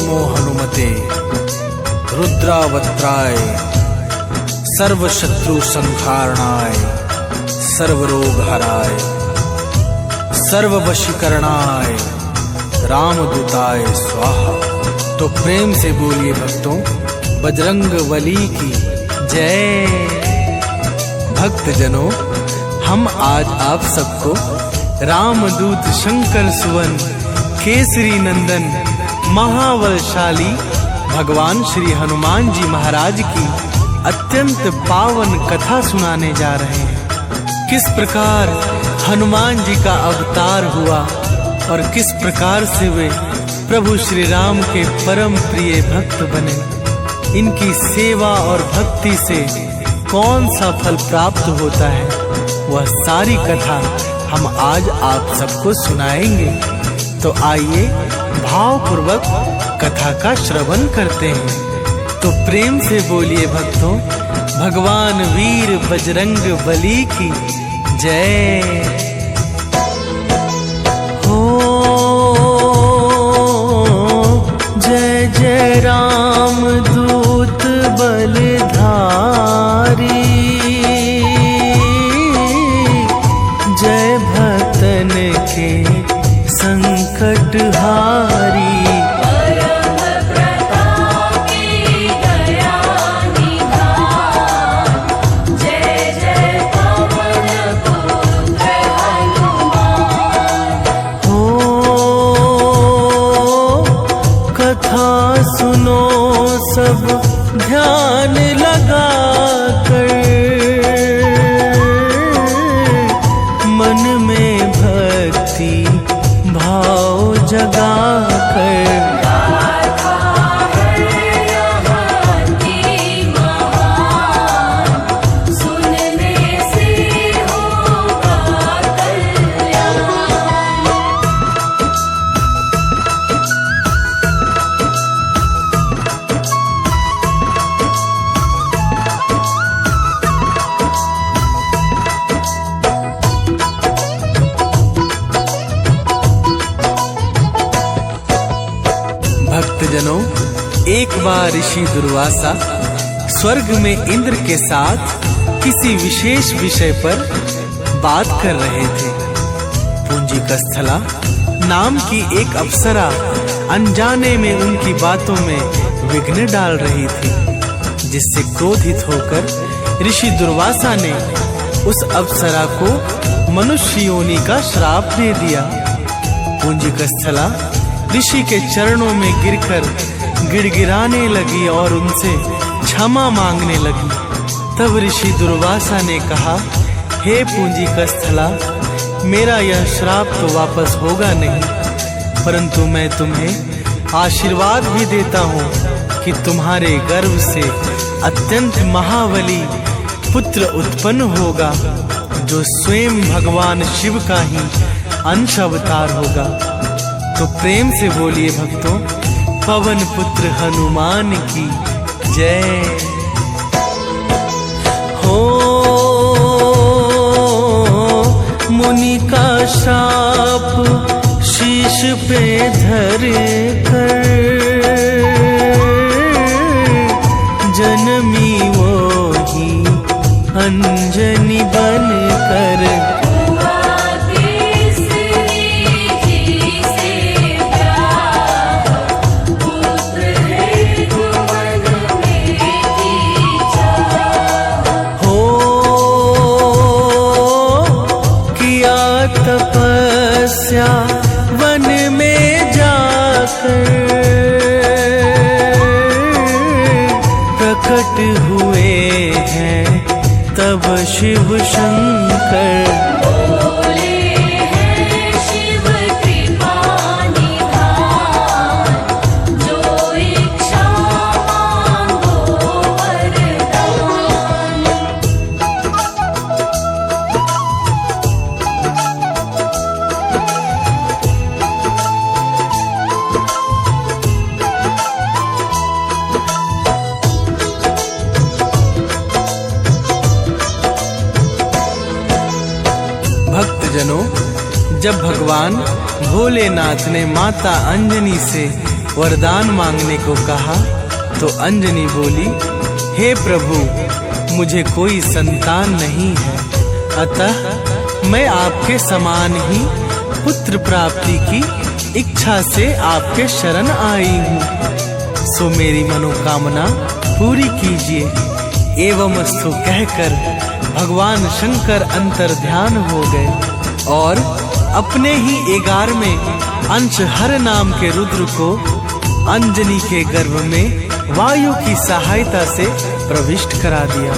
नमो हनुमते रुद्रावत्राय सर्वशत्रु संहारणाय सर्वरोग हराय सर्ववशीकरणाय रामदूताय स्वाहा। तो प्रेम से बोलिए भक्तों, बजरंग बली की जय। भक्तजनों, हम आज आप सबको रामदूत शंकर सुवन केसरी नंदन महाबलशाली भगवान श्री हनुमान जी महाराज की अत्यंत पावन कथा सुनाने जा रहे हैं। किस प्रकार हनुमान जी का अवतार हुआ और किस प्रकार से वे प्रभु श्री राम के परम प्रिय भक्त बने, इनकी सेवा और भक्ति से कौन सा फल प्राप्त होता है, वह सारी कथा हम आज आप सबको सुनाएंगे। तो आइए भावपूर्वक कथा का श्रवण करते हैं। तो प्रेम से बोलिए भक्तों, भगवान वीर बजरंग बली की जय। हो जय जय राम दूत बलधारी, जय भक्तन के संकट हारी। सुनो सब ध्यान लगा कर, मन में भक्ति भाव जगा कर। भक्तजनों, एक बार ऋषि दुर्वासा स्वर्ग में इंद्र के साथ किसी विशेष विषय पर बात कर रहे थे। पुंजिकस्थला नाम की एक अप्सरा अनजाने में उनकी बातों में विघ्न डाल रही थी, जिससे क्रोधित होकर ऋषि दुर्वासा ने उस अप्सरा को मनुष्य योनि का श्राप दे दिया। पुंजिकस्थला ऋषि के चरणों में गिरकर गिड़गिड़ाने लगी और उनसे क्षमा मांगने लगी। तब ऋषि दुर्वासा ने कहा, हे पुंजिकस्थला, मेरा यह श्राप तो वापस होगा नहीं, परंतु मैं तुम्हें आशीर्वाद भी देता हूँ कि तुम्हारे गर्भ से अत्यंत महाबली पुत्र उत्पन्न होगा, जो स्वयं भगवान शिव का ही अंश अवतार होगा। तो प्रेम से बोलिए भक्तों, पवन पुत्र हनुमान की जय। हो मुनि का शाप शीश पे धर कर, जन्मी वो ही अंजनी बन कर। तपस्या वन में जाकर प्रकट हुए हैं तब शिव शंकर। भक्तजनों, जब भगवान भोलेनाथ ने माता अंजनी से वरदान मांगने को कहा तो अंजनी बोली, हे प्रभु, मुझे कोई संतान नहीं है, अतः मैं आपके समान ही पुत्र प्राप्ति की इच्छा से आपके शरण आई हूँ। सो मेरी मनोकामना पूरी कीजिए। एवमस्तु कहकर भगवान शंकर अंतर्ध्यान हो गए और अपने ही 11वें अंशहर नाम के रुद्र को अंजनी के गर्भ में वायु की सहायता से प्रविष्ट करा दिया।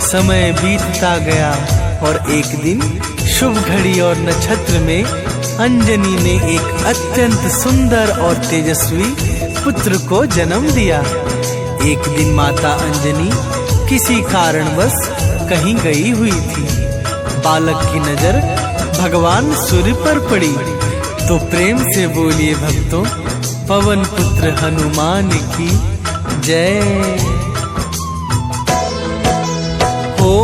समय बीतता गया और एक दिन शुभ घड़ी और नक्षत्र में अंजनी ने एक अत्यंत सुंदर और तेजस्वी पुत्र को जन्म दिया। एक दिन माता अंजनी किसी कारणवश कहीं गई हुई थी। बालक की नजर भगवान सूर्य पर पड़ी तो प्रेम से बोलिए भक्तों, पवन पुत्र हनुमान की जय हो।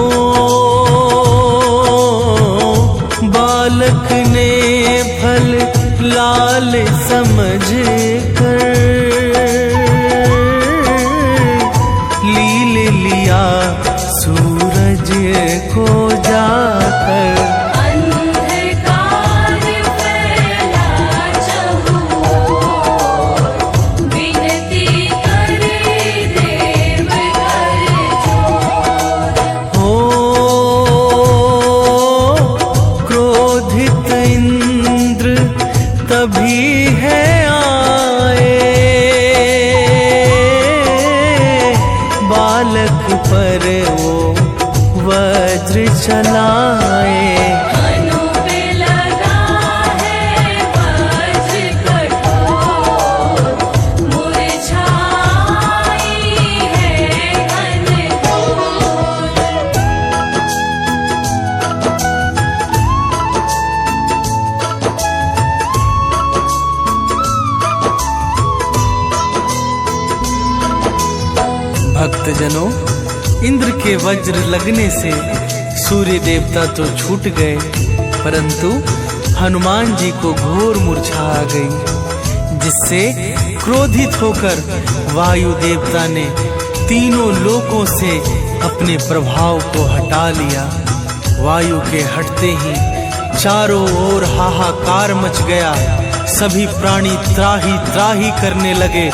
बालक ने फल लाल समझ कर लील लिया सूरज को जाकर। तभी है आए बालक पर वो वज्र चलाए। भक्तजनों, इंद्र के वज्र लगने से सूर्य देवता तो छूट गए, परंतु हनुमान जी को घोर मूर्छा आ गई, जिससे क्रोधित होकर वायु देवता ने तीनों लोकों से अपने प्रभाव को हटा लिया। वायु के हटते ही चारों ओर हाहाकार मच गया। सभी प्राणी त्राही त्राही करने लगे।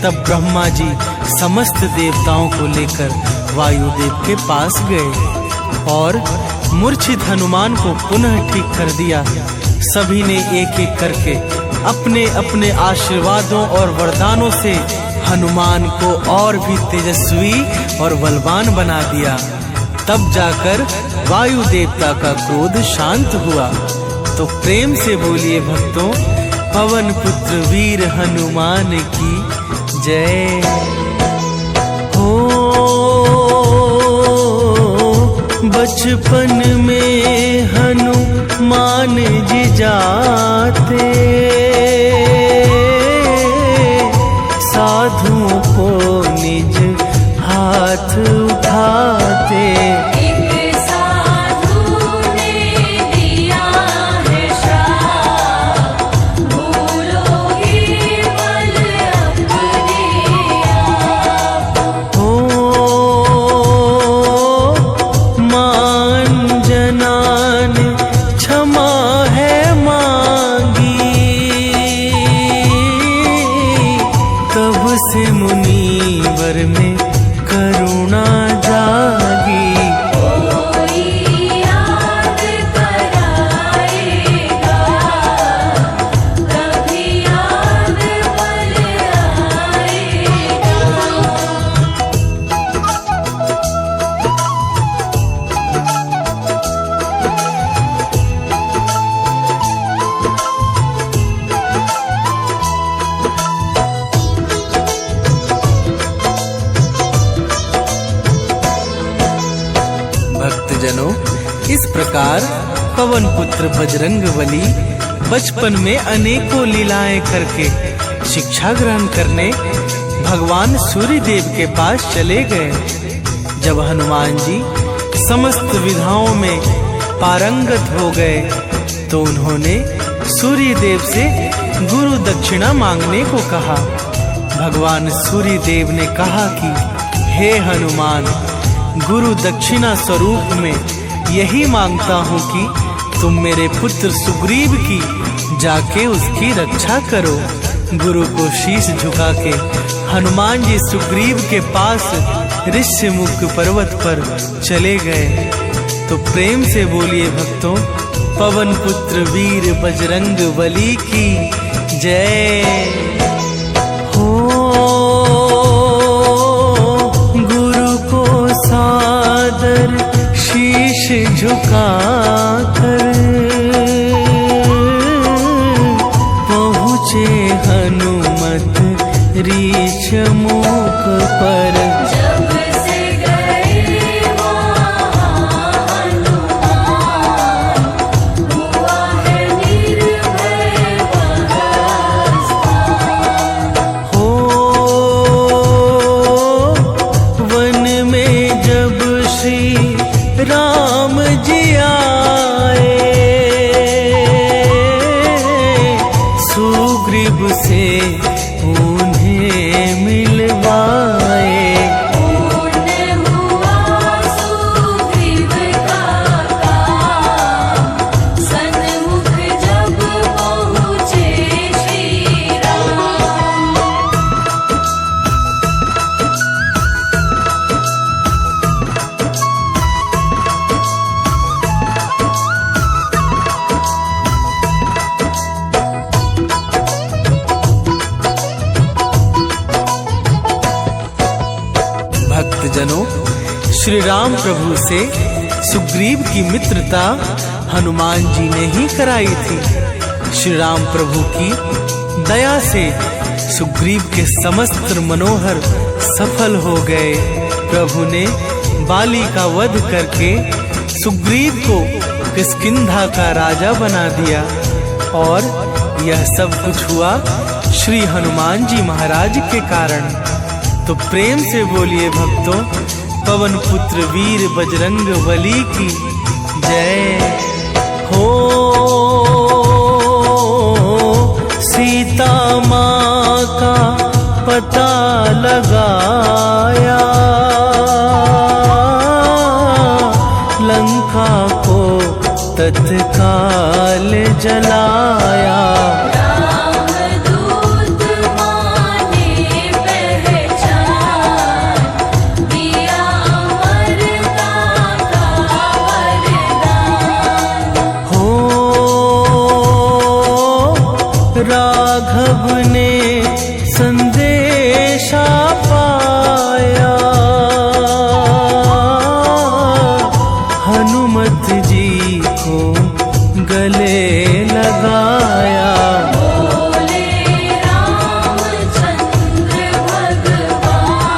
तब ब्रह्मा जी समस्त देवताओं को लेकर वायुदेव के पास गए और मूर्छित हनुमान को पुनः ठीक कर दिया। सभी ने एक एक करके अपने अपने आशीर्वादों और वरदानों से हनुमान को और भी तेजस्वी और बलवान बना दिया। तब जाकर वायु देवता का क्रोध शांत हुआ। तो प्रेम से बोलिए भक्तों, पवन पुत्र वीर हनुमान की जय हो। बचपन में हनुमान जी जाते साधुओं को निज हाथ उठाते। से मुनीवर में करुणा जागी। कोई याद कराएगा, कभी याद पल आएगा। भक्तजनों, इस प्रकार पवन पुत्र बजरंगबली बचपन में अनेकों लीलाएं करके शिक्षा ग्रहण करने भगवान सूर्य देव के पास चले गए। जब हनुमान जी समस्त विधाओं में पारंगत हो गए तो उन्होंने सूर्य देव से गुरु दक्षिणा मांगने को कहा। भगवान सूर्य देव ने कहा कि हे हनुमान, गुरु दक्षिणा स्वरूप में यही मांगता हूँ कि तुम मेरे पुत्र सुग्रीव की जाके उसकी रक्षा करो। गुरु को शीश झुका के हनुमान जी सुग्रीव के पास ऋष्यमुख पर्वत पर चले गए। तो प्रेम से बोलिए भक्तों, पवन पुत्र वीर बजरंग बली की जय हो। गुरु को सादर शीश झुकाकर पहुँचे हनुमत रीछ मुख पर। जब से गए वहाँ हनुमान, हुआ है निर्भय वह स्थान। हो वन में जब श्री राम जी आए, सुग्रीव से उन्हें मिलवाए। पूर्ण हुआ सुग्रीव का काम, सन्मुख जब पहुँचे श्री राम। भक्तजनों, श्री राम प्रभु से सुग्रीव की मित्रता हनुमान जी ने ही कराई थी। श्री राम प्रभु की दया से सुग्रीव के समस्त मनोहर सफल हो गए। प्रभु ने बाली का वध करके सुग्रीव को किष्किंधा का राजा बना दिया। और यह सब कुछ हुआ श्री हनुमान जी महाराज के कारण। तो प्रेम से बोलिए भक्तों, पवन पुत्र वीर बजरंग बली की जय हो। सीता माँ का पता लगाया, लंका को तत्काल जलाया। रामदूत माने पहचान, दिया अमरता का वरदान। हो राघव ने संदेशा पाया, हनुमत जी को गले लगाया। बोले रामचंद्र भगवान,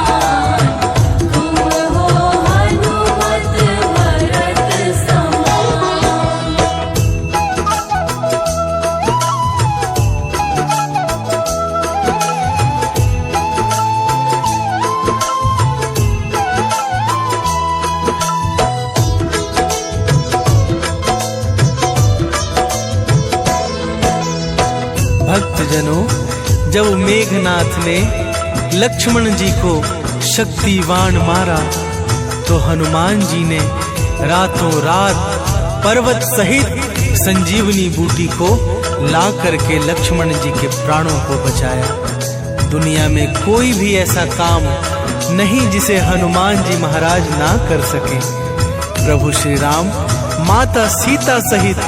तुम हो हनुमत भरत समान। भक्तजनों, जब मेघनाथ ने लक्ष्मण जी को शक्तिवान मारा, तो हनुमान जी ने रातों रात पर्वत सहित संजीवनी बूटी को ला करके लक्ष्मण जी के प्राणों को बचाया। दुनिया में कोई भी ऐसा काम नहीं जिसे हनुमान जी महाराज ना कर सके। प्रभु श्री राम माता सीता सहित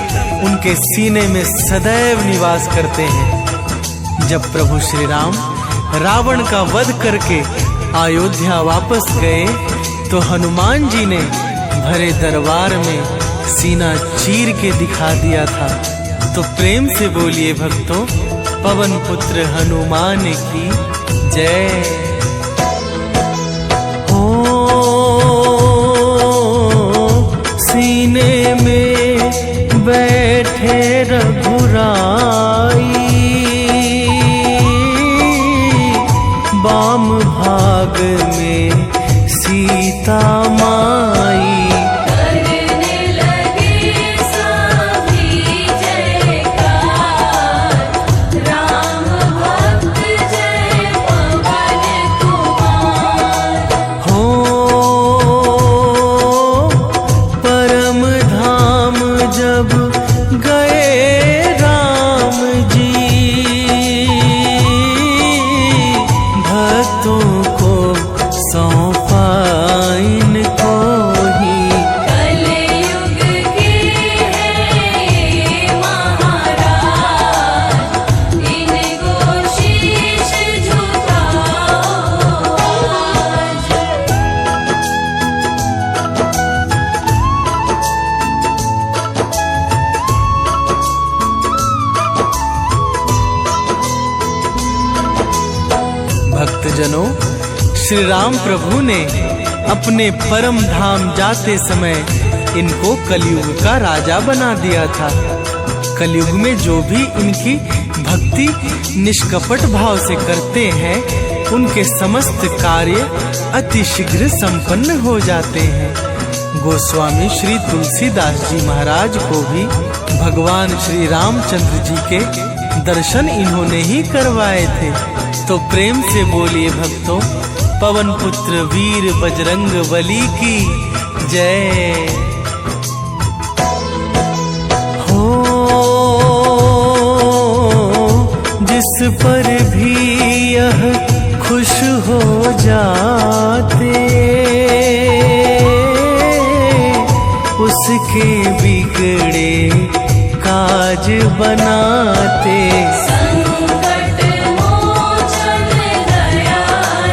उनके सीने में सदैव निवास करते हैं। जब प्रभु श्री राम रावण का वध करके अयोध्या वापस गए, तो हनुमान जी ने भरे दरबार में सीना चीर के दिखा दिया था। तो प्रेम से बोलिए भक्तों, पवन पुत्र हनुमान की जय हो। सीने में बैठे रघुराई, वाम भाग में सीता माई। करने लगे सभी जयकार, राम भक्तजनों, श्री राम प्रभु ने अपने परम धाम जाते समय इनको कलयुग का राजा बना दिया था। कलयुग में जो भी इनकी भक्ति निष्कपट भाव से करते हैं, उनके समस्त कार्य अति शीघ्र संपन्न हो जाते हैं। गोस्वामी श्री तुलसीदास जी महाराज को भी भगवान श्री रामचंद्र जी के दर्शन इन्होंने ही करवाए थे। तो प्रेम से बोलिए भक्तों, पवन पुत्र वीर बजरंग बली की जय हो। जिस पर भी यह खुश हो जाते, उसके बिगड़े काज बनाते। संकट मोचन दया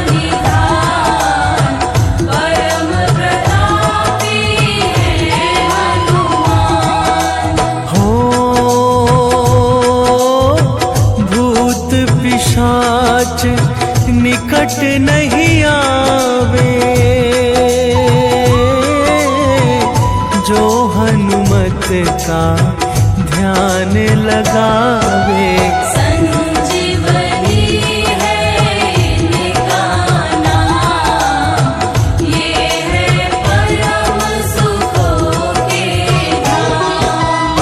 निधान, परम प्रतापी है हनुमान। हो भूत पिशाच निकट नहीं आवे, जो हनुमत का ध्यान लगावे। संजीवनी है इनका नाम, ये है परम सुखों के धाम।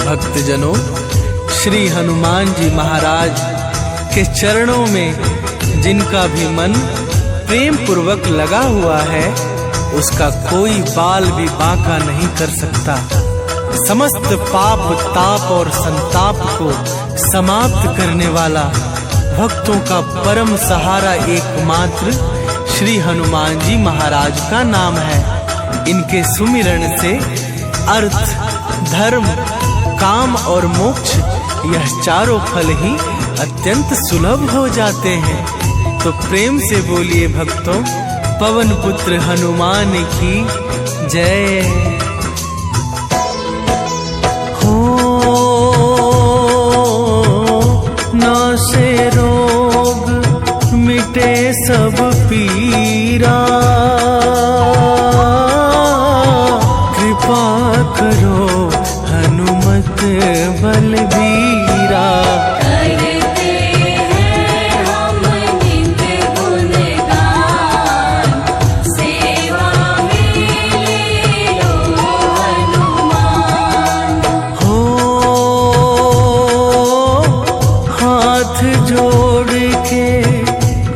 भक्तजनों, श्री हनुमान जी महाराज के चरणों में जिनका भी मन प्रेम पूर्वक लगा हुआ है, उसका कोई बाल भी बांका नहीं कर सकता। समस्त पाप ताप और संताप को समाप्त करने वाला भक्तों का परम सहारा एकमात्र श्री हनुमान जी महाराज का नाम है। इनके सुमिरन से अर्थ, धर्म, काम और मोक्ष, यह चारों फल ही अत्यंत सुलभ हो जाते हैं। तो प्रेम से बोलिए भक्तों, पवन पुत्र हनुमान की जय हो। नासे रोग मिटे सब पीरा, कृपा करो हनुमत बलबीरा। करते हैं हम नित्य गुणगान, सेवा में ले लो हनुमान। हो हाथ जोड़ के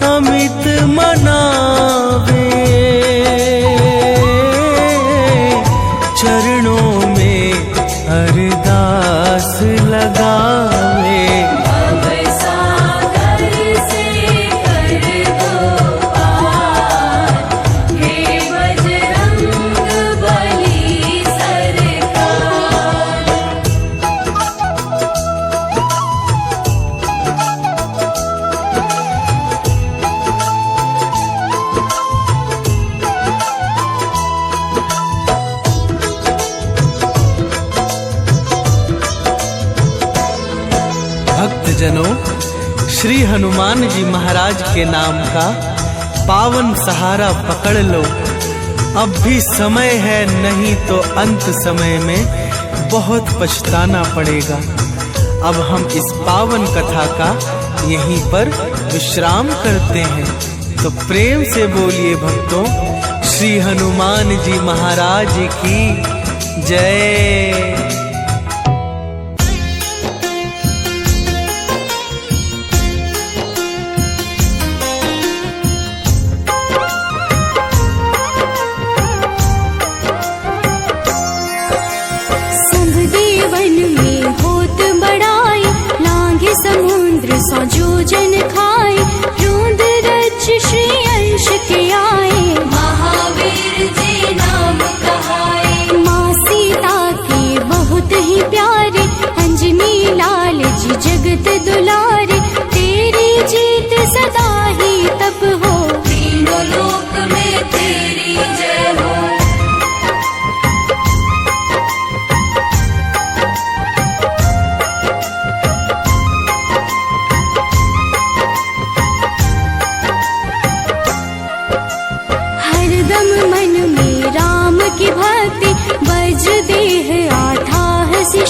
अमित मनावे, चरणों में अरदास लगावे। अब सागर से कर दो पार, हे बजरंग बली सरकार। भक्तजनों, श्री हनुमान जी महाराज के नाम का पावन सहारा पकड़ लो। अब भी समय है, नहीं तो अंत समय में बहुत पछताना पड़ेगा। अब हम इस पावन कथा का यहीं पर विश्राम करते हैं। तो प्रेम से बोलिए भक्तों, श्री हनुमान जी महाराज की जय। समुद्र सौ जोजन खाए, रूंद रच श्री अंश के आए। महावीर जी नाम कहाए, माँ सीता के बहुत ही प्यारे, अंजनी लाल जी जगत दुलारे।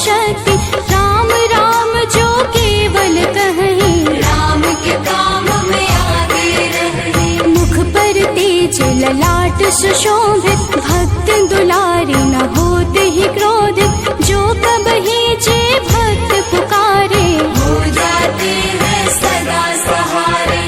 शक्ति, राम राम जो केवल कहीं, राम के काम में आगे रहे। मुख पर तेज ललाट सुशोभित, भक्त दुलारी न होत ही क्रोधित, जो कबहि जे भक्त पुकारे, हो जाते हैं सदा सहारे।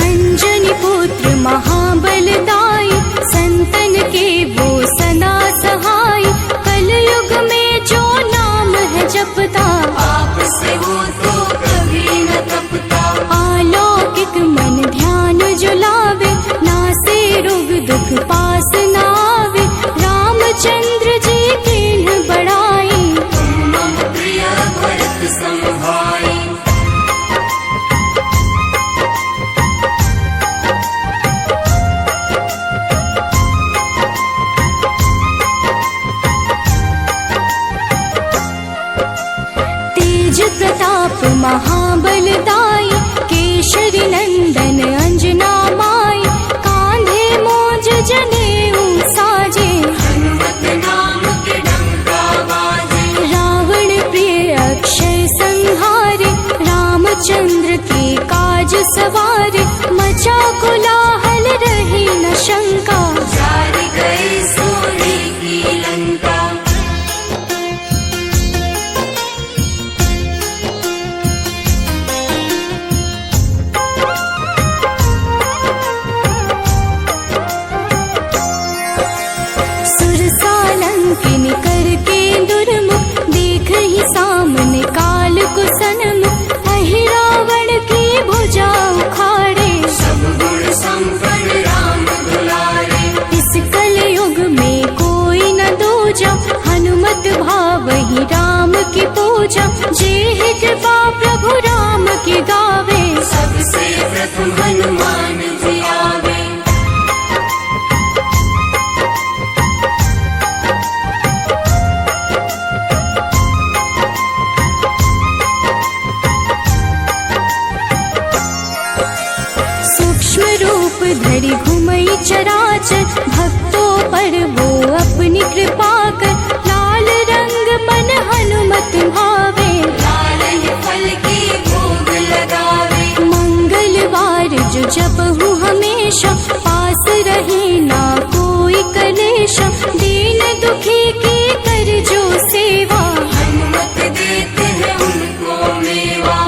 अंजनी पुत्र महाबलदाई, संतन के वो सदा सहाय, कलयुग में जो नाम है जपता, आपसे वो तो कभी न तपता। अलौकिक मन ध्यान जो लावे, नासे रोग दुख पास न आवे, रामचंद्र जी तिन्ह बड़ाई, तुम मम प्रिय भरत सम भाई। तेज प्रताप महाबलदाई, केशरी नंदन अंजना माई, कांधे मोज जनेऊ साजे, हनुमत नाम के डंका बाजे। रावण प्रिय अक्षय संहारे, रामचंद्र के काज सवारे, मचा कोलाहल रही न शंका, जारी गई सोने की लंका। सुरसालंकिन करके दुर्मुख, देख ही सामने काल को सन्मुख, अहि रावण की भुजा उखाड़े, सब गुण संपन्न राम दुलारे। इस कलयुग में कोई न दूजा, हनुमत भावहि राम की पूजा, जे कृपा प्रभु राम की गावे, सबसे प्रथम हनुमान जी आवे। सूक्ष्म रूप धरि घुमई चराचर, भक्तों पर वो अपनी कृपा कर, लाल रंग मन हनुमत भावे, लाल ही फल की भोग लगावे। मंगलवार जो जपहु हमेशा, पास रहे ना कोई कलेशा, दीन दुखी की कर जो सेवा, हनुमत देते हैं उनको मेवा।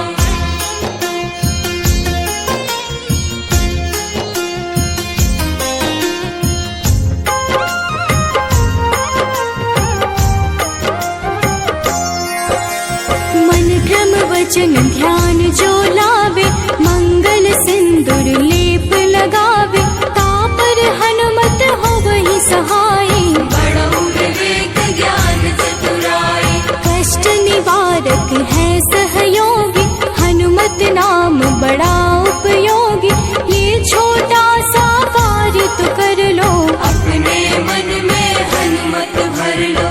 मन क्रम वचन ध्यान जो लावे, मंगल सिंदूर लेप लगावे, तापर हनुमत हो वही सहाय, बड़ो विवेक ज्ञान चतुराई। कष्ट निवारक है सहयोगी, हनुमत नाम बड़ा उपयोगी, ये छोटा सा कार्य तो कर लो, अपने मन में हनुमत भर लो।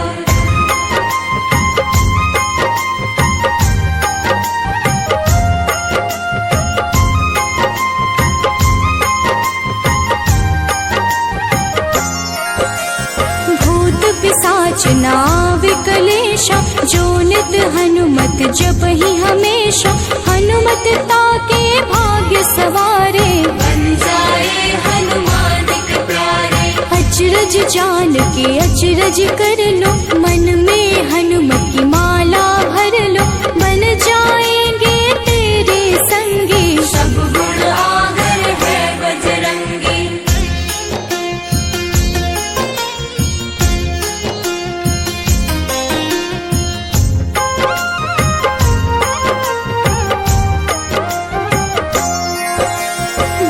भूत पिशाच नाव कलेशा, जो नित हनुमत जप ही हमेशा, हनुमत ताके भाग्य सवारे, बन जाए हनुमान के प्यारे। अचरज जान के अचरज कर लो, मन में हनुमत की माला भर लो, बन जाएंगे तेरे संगी, सब गुण आगर है बजरंगी।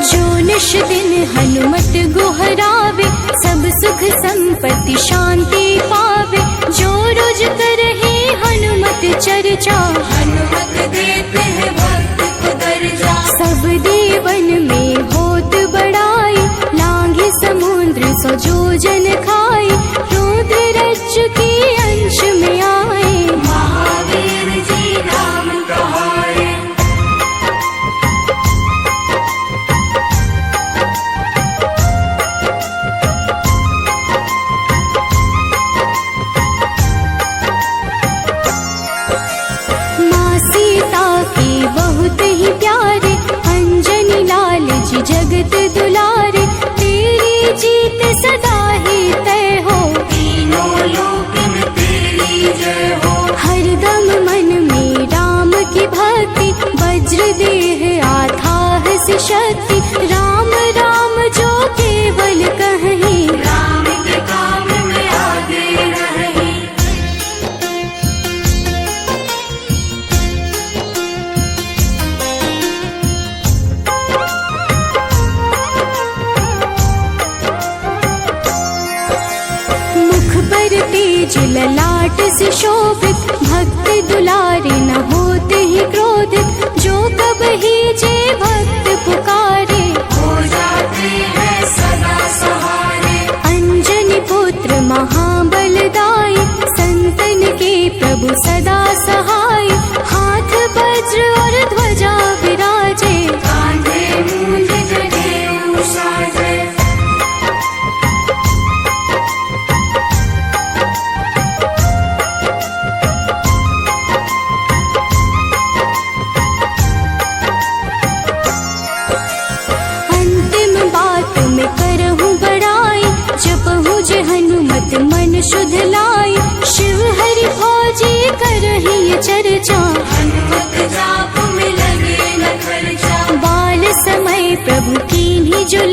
जो निश दिन हनुमत गोहरावे, सब सुख संपत्ति शांति पावे, जो रोज करहे हनुमत चर्चा, हनुमत देते हैं भक्त को दर्जा। सब देवन में होत बड़ाई, लांघे समुद्र सो जो जन खाए, रुद्र रज्जु के अंश में आए, महावीर जी नाम कहा के बहुत ही प्यारे, अंजनी लाल जी जगत दुलारे, तेरी जीत सदा ही तय हो, तीनों लोक में तेरी जय हो। हरदम मन में राम की भक्ति, वज्र देह आधार से शक्ति, राम राम जो केवल कहीं, राम के काम में आगे रही। मुख पर तेज ललाट से शोभित, भक्त दुलारे न होते ही क्रोधित, जो कब ही जे भक्त पुकारे, हो जाते हैं सदा सहारे। अंजनी पुत्र महाबलदाई, संतन के प्रभु सदा सहाय, हाथ वज्र और ध्वजा विराजे, कांधे मूंज जनेऊ साजे। अंतिम बात में करहूँ बड़ाई, जपहूँ जे हनुमत मन शुद्ध लाई, शिव हरि फौजी करही ये चर्चा, हनुमत जाप में लगे न खर्चा। बाल समय प्रभु कीन्ही जो